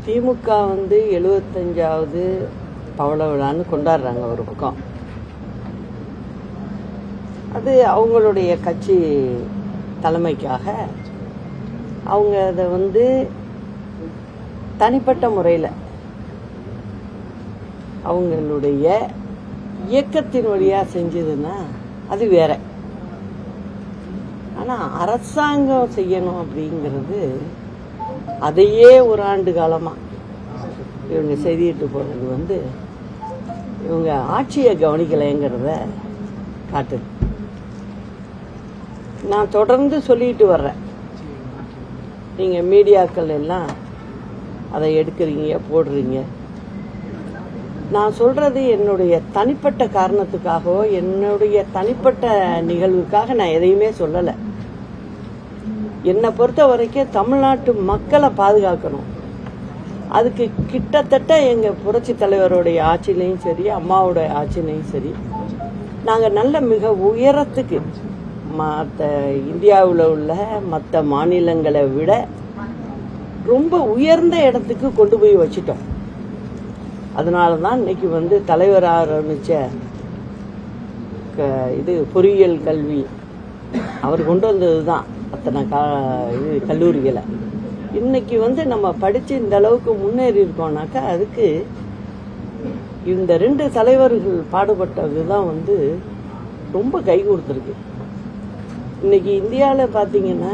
திமுக வந்து 75வது பவள விழான்னு கொண்டாடுறாங்க ஒரு பக்கம். அது அவங்களுடைய கட்சி தலைமைக்காக அவங்க அதை வந்து தனிப்பட்ட முறையில் அவங்களுடைய இயக்கத்தின் வழியாக செஞ்சதுன்னா அது வேற. ஆனால் அரசாங்கம் செய்யணும் அப்படிங்கிறது அதையே ஒரு ஆண்டு காலமாக இவங்க செய்திட்டு போகிறது வந்து இவங்க ஆட்சியை கவனிக்கலைங்கிறத காட்டுது. நான் தொடர்ந்து சொல்லிட்டு வர்றேன், நீங்கள் மீடியாக்கள் எல்லாம் அதை எடுக்கிறீங்க போடுறீங்க. நான் சொல்றது என்னுடைய தனிப்பட்ட காரணத்துக்காகவோ என்னுடைய தனிப்பட்ட நிகழ்வுக்காக நான் எதையுமே சொல்லலை. என்னை பொறுத்த வரைக்கும் தமிழ்நாட்டு மக்களை பாதுகாக்கணும். அதுக்கு கிட்டத்தட்ட எங்கள் புரட்சி தலைவருடைய ஆட்சியிலையும் சரி அம்மாவோட ஆட்சியிலையும் சரி நாங்கள் நல்ல மிக உயரத்துக்கு மற்ற இந்தியாவில் உள்ள மற்ற மாநிலங்களை விட ரொம்ப உயர்ந்த இடத்துக்கு கொண்டு போய் வச்சிட்டோம். அதனால தான் இன்னைக்கு வந்து தலைவர் ஆரம்பிச்ச இது பொறியியல் கல்வி அவர் கொண்டு வந்தது தான் அத்தனை கல்லூரிகளை. இன்னைக்கு வந்து நம்ம படித்து இந்த அளவுக்கு முன்னேறி இருக்கோம்னாக்கா அதுக்கு இந்த 2 தலைவர்கள் பாடுபட்டது தான் வந்து ரொம்ப கை கொடுத்துருக்கு. இன்னைக்கு இந்தியாவில் பார்த்தீங்கன்னா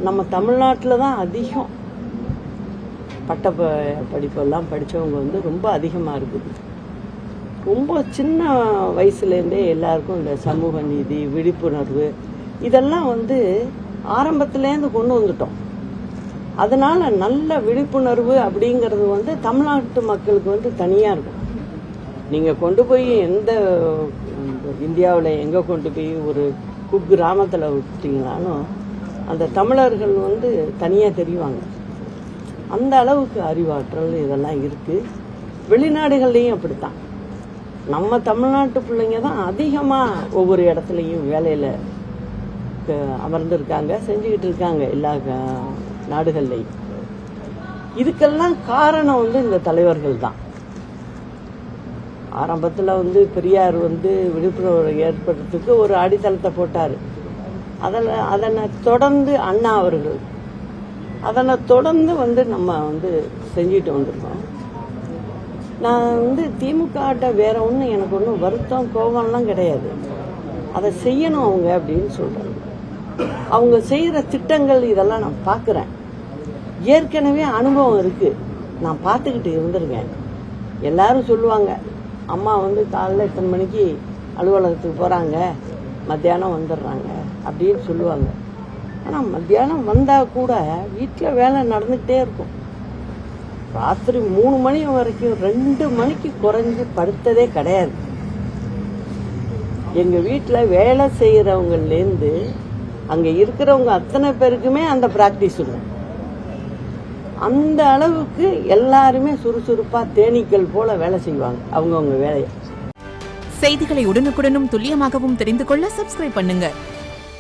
நம்ம தமிழ்நாட்டில் தான் அதிகம் பட்ட படிப்பெல்லாம் படித்தவங்க வந்து ரொம்ப அதிகமாக இருக்குது. ரொம்ப சின்ன வயசுலேருந்தே எல்லாருக்கும் இந்த சமூக நீதி விழிப்புணர்வு இதெல்லாம் வந்து ஆரம்பத்துலேருந்து கொண்டு வந்துட்டோம். அதனால நல்ல விழிப்புணர்வு அப்படிங்கிறது வந்து தமிழ்நாட்டு மக்களுக்கு வந்து தனியாக இருக்கும். நீங்கள் கொண்டு போய் எந்த இந்தியாவில் எங்கே கொண்டு போய் ஒரு குக்கிராமத்தில் விட்டீங்கனாலும் அந்த தமிழர்கள் வந்து தனியாக தெரிவாங்க. அந்த அளவுக்கு அறிவாற்றல் இதெல்லாம் இருக்குது. வெளிநாடுகள்லேயும் அப்படித்தான். நம்ம தமிழ்நாட்டு பிள்ளைங்க தான் அதிகமாக ஒவ்வொரு இடத்துலையும் வேலையில் அமர்ந்திருக்காங்க, செஞ்சுக்கிட்டு இருக்காங்க எல்லா நாடுகள்லையும். இதுக்கெல்லாம் காரணம் வந்து இந்த தலைவர்கள் தான். ஆரம்பத்தில் வந்து பெரியார் வந்து விழிப்புணர்வு ஏற்படுறதுக்கு ஒரு அடித்தளத்தை போட்டார். அதனை தொடர்ந்து அண்ணா அவர்கள் அதனை தொடர்ந்து வந்து நம்ம வந்து செஞ்சுட்டு வந்திருக்கோம். நான் வந்து திமுக வேற ஒன்றும் எனக்கு ஒன்றும் வருத்தம் கோபம்லாம் கிடையாது. அதை செய்யணும் அவங்க அப்படின்னு சொல்றாங்க. அவங்க செய்கிற திட்டங்கள் இதெல்லாம் நான் பார்க்குறேன். ஏற்கனவே அனுபவம் இருக்கு, நான் பார்த்துக்கிட்டு இருந்திருக்கேன். எல்லாரும் சொல்லுவாங்க அம்மா வந்து காலையில் இத்தனை மணிக்கு அலுவலகத்துக்கு போகிறாங்க, மத்தியானம் வந்துடுறாங்க அப்படின்னு சொல்லுவாங்க. ஆனால் மத்தியானம் வந்தால் கூட வீட்டில் வேலை நடந்துக்கிட்டே இருக்கும். ராத்திரி 3 மணி வரைக்கும் 2 மணிக்கு குறைஞ்சி படுத்ததே கிடையாது. எங்கள் வீட்டில் வேலை செய்கிறவங்கலேருந்து அங்கே இருக்கிறவங்க அத்தனை பேருக்குமே அந்த ப்ராக்டிஸ் இருக்கும். அந்த அளவுக்கு எல்லாருமே சுறுசுறுப்பாக தேனீக்கள் போல வேலை செய்வாங்க அவங்கவுங்க வேலையை. செய்திகளை உடனுக்குடனும் துல்லியமாகவும் தெரிந்து கொள்ள சப்ஸ்கிரைப் பண்ணுங்க.